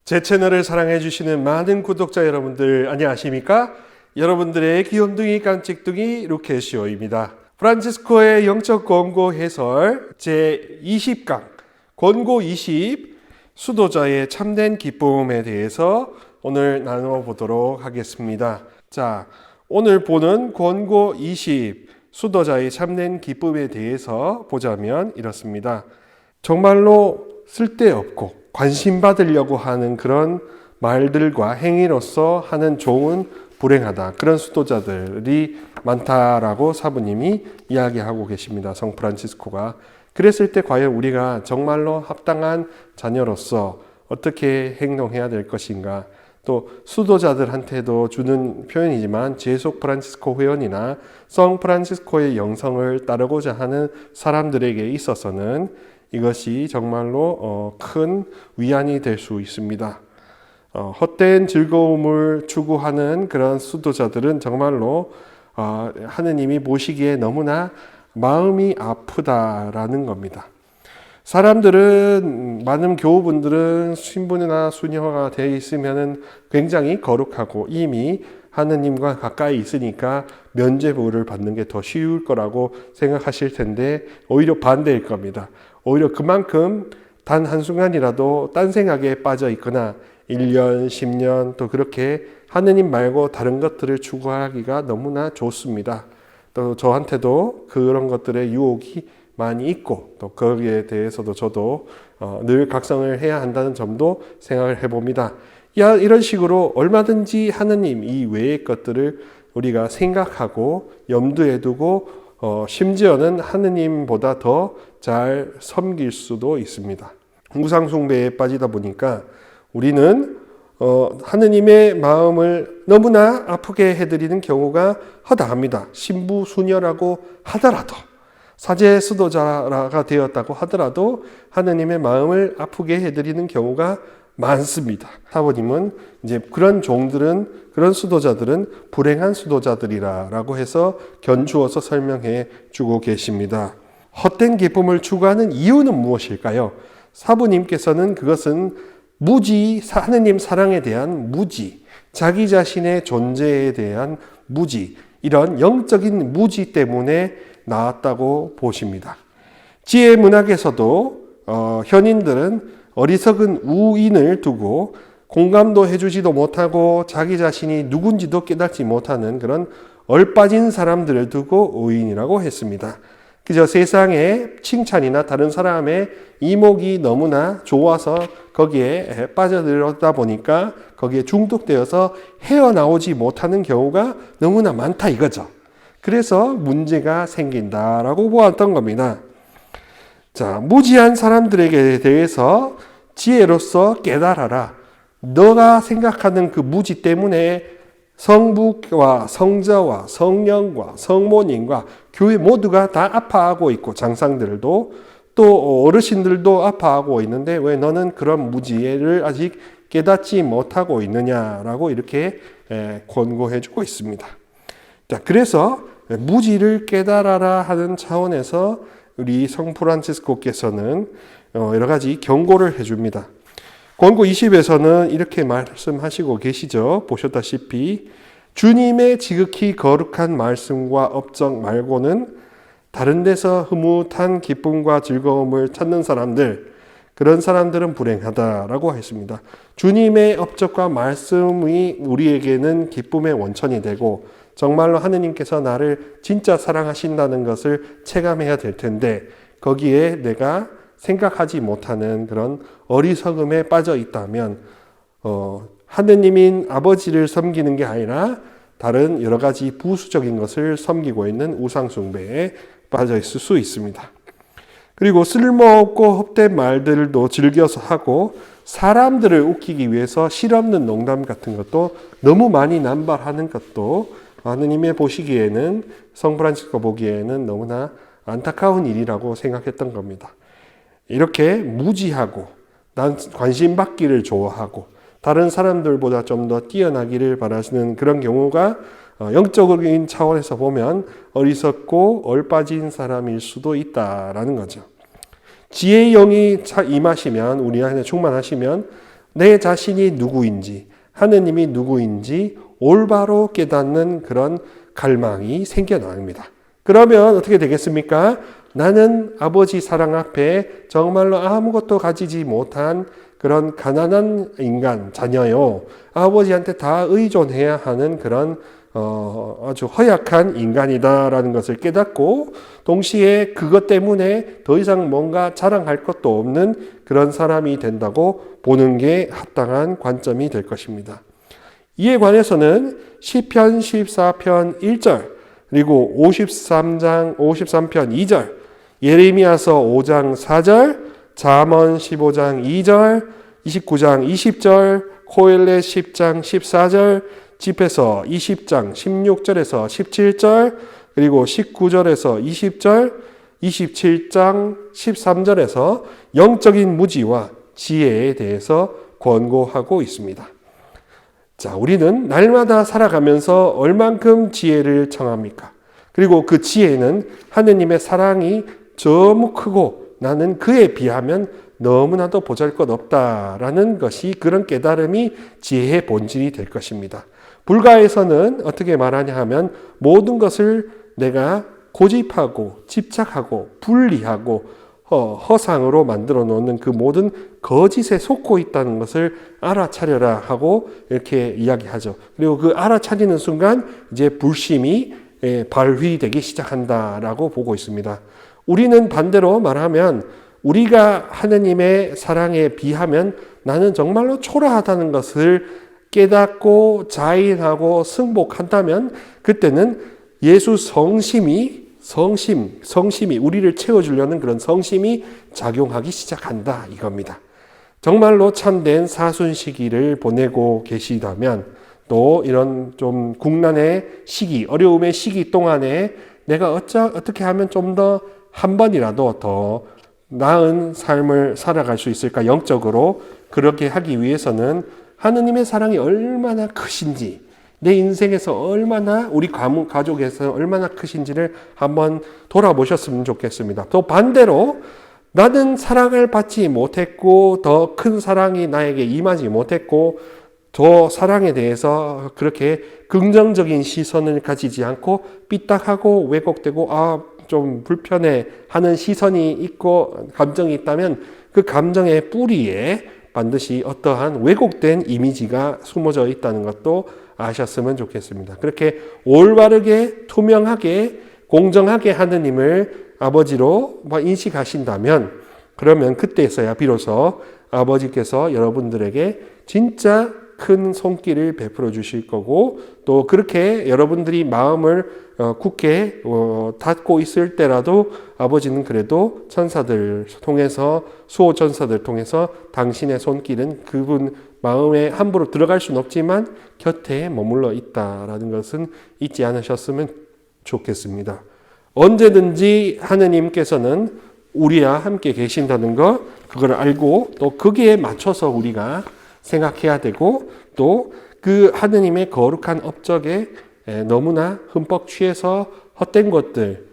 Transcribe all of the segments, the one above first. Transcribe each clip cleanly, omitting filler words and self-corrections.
제 채널을 사랑해 주시는 많은 구독자 여러분들 안녕하십니까? 여러분들의 귀염둥이 깜찍둥이 루케시오입니다. 프란치스코의 영적 권고 해설 제20강 권고 20 수도자의 참된 기쁨에 대해서 오늘 나누어 보도록 하겠습니다. 자, 오늘 보는 권고 20 수도자의 참된 기쁨에 대해서 보자면 이렇습니다. 정말로 쓸데없고 관심 받으려고 하는 그런 말들과 행위로서 하는 종은 불행하다. 그런 수도자들이 많다라고 사부님이 이야기하고 계십니다. 성 프란치스코가. 그랬을 때 과연 우리가 정말로 합당한 자녀로서 어떻게 행동해야 될 것인가. 또 수도자들한테도 주는 표현이지만 제속 프란치스코 회원이나 성 프란치스코의 영성을 따르고자 하는 사람들에게 있어서는 이것이 정말로 큰 위안이 될 수 있습니다. 헛된 즐거움을 추구하는 그런 수도자들은 정말로 하느님이 보시기에 너무나 마음이 아프다라는 겁니다. 사람들은, 많은 교우분들은 신부나 수녀가 되어 있으면 굉장히 거룩하고 이미 하느님과 가까이 있으니까 면죄부를 받는 게 더 쉬울 거라고 생각하실 텐데 오히려 반대일 겁니다. 오히려 그만큼 단 한순간이라도 딴 생각에 빠져 있거나 1년, 10년 또 그렇게 하느님 말고 다른 것들을 추구하기가 너무나 좋습니다. 또 저한테도 그런 것들의 유혹이 많이 있고 또 거기에 대해서도 저도 늘 각성을 해야 한다는 점도 생각을 해봅니다. 이런 식으로 얼마든지 하느님 이외의 것들을 우리가 생각하고 염두에 두고 심지어는 하느님보다 더 잘 섬길 수도 있습니다. 우상숭배에 빠지다 보니까 우리는 하느님의 마음을 너무나 아프게 해드리는 경우가 허다합니다. 신부 수녀라고 하더라도 사제 수도자가 되었다고 하더라도 하느님의 마음을 아프게 해드리는 경우가 많습니다. 사부님은 이제 그런 종들은, 그런 수도자들은 불행한 수도자들이라고 해서 견주어서 설명해 주고 계십니다. 헛된 기쁨을 추구하는 이유는 무엇일까요? 사부님께서는 그것은 무지, 하느님 사랑에 대한 무지, 자기 자신의 존재에 대한 무지, 이런 영적인 무지 때문에 나왔다고 보십니다. 지혜 문학에서도 현인들은 어리석은 우인을 두고 공감도 해주지도 못하고 자기 자신이 누군지도 깨닫지 못하는 그런 얼빠진 사람들을 두고 우인이라고 했습니다. 그저 세상의 칭찬이나 다른 사람의 이목이 너무나 좋아서 거기에 빠져들었다 보니까 거기에 중독되어서 헤어나오지 못하는 경우가 너무나 많다 이거죠. 그래서 문제가 생긴다라고 보았던 겁니다. 자, 무지한 사람들에게 대해서 지혜로서 깨달아라. 너가 생각하는 그 무지 때문에 성부와 성자와 성령과 성모님과 교회 모두가 다 아파하고 있고 장상들도 또 어르신들도 아파하고 있는데 왜 너는 그런 무지를 아직 깨닫지 못하고 있느냐라고 이렇게 권고해 주고 있습니다. 자, 그래서 무지를 깨달아라 하는 차원에서 우리 성 프란치스코께서는 여러 가지 경고를 해줍니다. 권고 20에서는 이렇게 말씀하시고 계시죠. 보셨다시피 주님의 지극히 거룩한 말씀과 업적 말고는 다른 데서 흐뭇한 기쁨과 즐거움을 찾는 사람들, 그런 사람들은 불행하다라고 했습니다. 주님의 업적과 말씀이 우리에게는 기쁨의 원천이 되고 정말로 하느님께서 나를 진짜 사랑하신다는 것을 체감해야 될 텐데 거기에 내가 생각하지 못하는 그런 어리석음에 빠져 있다면 하느님인 아버지를 섬기는 게 아니라 다른 여러 가지 부수적인 것을 섬기고 있는 우상숭배에 빠져 있을 수 있습니다. 그리고 쓸모없고 헛된 말들도 즐겨서 하고 사람들을 웃기기 위해서 실없는 농담 같은 것도 너무 많이 남발하는 것도 하느님의 보시기에는, 성 프란치스코 보기에는 너무나 안타까운 일이라고 생각했던 겁니다. 이렇게 무지하고 난 관심 받기를 좋아하고 다른 사람들보다 좀 더 뛰어나기를 바라시는 그런 경우가 영적인 차원에서 보면 어리석고 얼빠진 사람일 수도 있다라는 거죠. 지혜의 영이 임하시면, 우리 안에 충만하시면 내 자신이 누구인지, 하느님이 누구인지 올바로 깨닫는 그런 갈망이 생겨납니다. 그러면 어떻게 되겠습니까? 나는 아버지 사랑 앞에 정말로 아무것도 가지지 못한 그런 가난한 인간, 자녀요. 아버지한테 다 의존해야 하는 그런 아주 허약한 인간이다라는 것을 깨닫고, 동시에 그것 때문에 더 이상 뭔가 자랑할 것도 없는 그런 사람이 된다고 보는 게 합당한 관점이 될 것입니다. 이에 관해서는 시편 14편 1절, 그리고 53편 2절, 예레미야서 5장 4절, 잠언 15장 2절, 29장 20절, 코엘렛 10장 14절, 집에서 20장 16절에서 17절, 그리고 19절에서 20절, 27장 13절에서 영적인 무지와 지혜에 대해서 권고하고 있습니다. 자, 우리는 날마다 살아가면서 얼만큼 지혜를 청합니까? 그리고 그 지혜는 하느님의 사랑이 너무 크고 나는 그에 비하면 너무나도 보잘것없다라는 것이, 그런 깨달음이 지혜의 본질이 될 것입니다. 불가에서는 어떻게 말하냐 하면, 모든 것을 내가 고집하고 집착하고 분리하고 허상으로 만들어 놓는 그 모든 거짓에 속고 있다는 것을 알아차려라 하고 이렇게 이야기하죠. 그리고 그 알아차리는 순간 이제 불심이 발휘되기 시작한다라고 보고 있습니다. 우리는 반대로 말하면, 우리가 하느님의 사랑에 비하면 나는 정말로 초라하다는 것을 깨닫고 자인하고 승복한다면, 그때는 예수 성심이 우리를 채워주려는 그런 성심이 작용하기 시작한다 이겁니다. 정말로 참된 사순 시기를 보내고 계시다면, 또 이런 좀 국난의 시기, 어려움의 시기 동안에 내가 어떻게 하면 좀 더 한 번이라도 더 나은 삶을 살아갈 수 있을까, 영적으로 그렇게 하기 위해서는 하느님의 사랑이 얼마나 크신지, 내 인생에서 얼마나, 우리 가족에서 얼마나 크신지를 한번 돌아보셨으면 좋겠습니다. 또 반대로 나는 사랑을 받지 못했고 더 큰 사랑이 나에게 임하지 못했고 저 사랑에 대해서 그렇게 긍정적인 시선을 가지지 않고 삐딱하고 왜곡되고 좀 불편해 하는 시선이 있고 감정이 있다면, 그 감정의 뿌리에 반드시 어떠한 왜곡된 이미지가 숨어져 있다는 것도 아셨으면 좋겠습니다. 그렇게 올바르게 투명하게 공정하게 하느님을 아버지로 인식하신다면, 그러면 그때서야 비로소 아버지께서 여러분들에게 진짜 큰 손길을 베풀어 주실 거고, 또 그렇게 여러분들이 마음을 굳게 닫고 있을 때라도 아버지는 그래도 천사들 통해서, 수호 천사들 통해서 당신의 손길은 그분 마음에 함부로 들어갈 수는 없지만 곁에 머물러 있다라는 것은 잊지 않으셨으면 좋겠습니다. 언제든지 하느님께서는 우리와 함께 계신다는 것, 그걸 알고 또 거기에 맞춰서 우리가 생각해야 되고, 또 그 하느님의 거룩한 업적에 너무나 흠뻑 취해서 헛된 것들,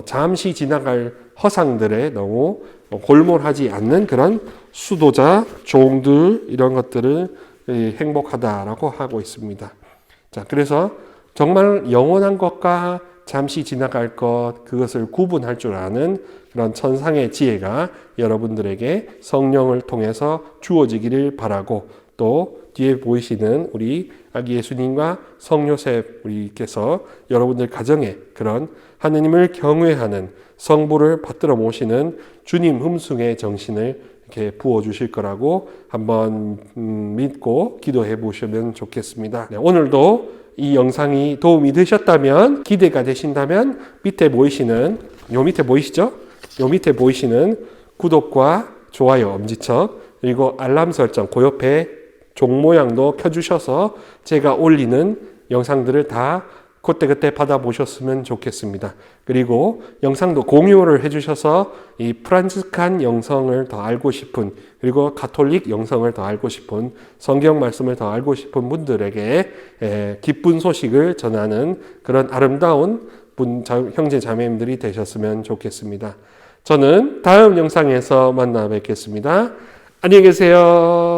잠시 지나갈 허상들에 너무 골몰하지 않는 그런 수도자, 종들, 이런 것들을 행복하다라고 하고 있습니다. 자, 그래서 정말 영원한 것과 잠시 지나갈 것, 그것을 구분할 줄 아는 그런 천상의 지혜가 여러분들에게 성령을 통해서 주어지기를 바라고, 또 뒤에 보이시는 우리 아기 예수님과 성요셉 우리께서 여러분들 가정에 그런 하느님을 경외하는 성부를 받들어 모시는 주님 흠숭의 정신을 이렇게 부어주실 거라고 한번 믿고 기도해 보시면 좋겠습니다. 네, 오늘도 이 영상이 도움이 되셨다면, 기대가 되신다면 밑에 보이시는, 요 밑에 보이시죠? 요 밑에 보이시는 구독과 좋아요 엄지척, 그리고 알람 설정, 그 옆에 종 모양도 켜주셔서 제가 올리는 영상들을 다 그때그때 받아보셨으면 좋겠습니다. 그리고 영상도 공유를 해주셔서 이 프란치스칸 영성을 더 알고 싶은, 그리고 가톨릭 영성을 더 알고 싶은, 성경 말씀을 더 알고 싶은 분들에게 기쁜 소식을 전하는 그런 아름다운 형제 자매님들이 되셨으면 좋겠습니다. 저는 다음 영상에서 만나 뵙겠습니다. 안녕히 계세요.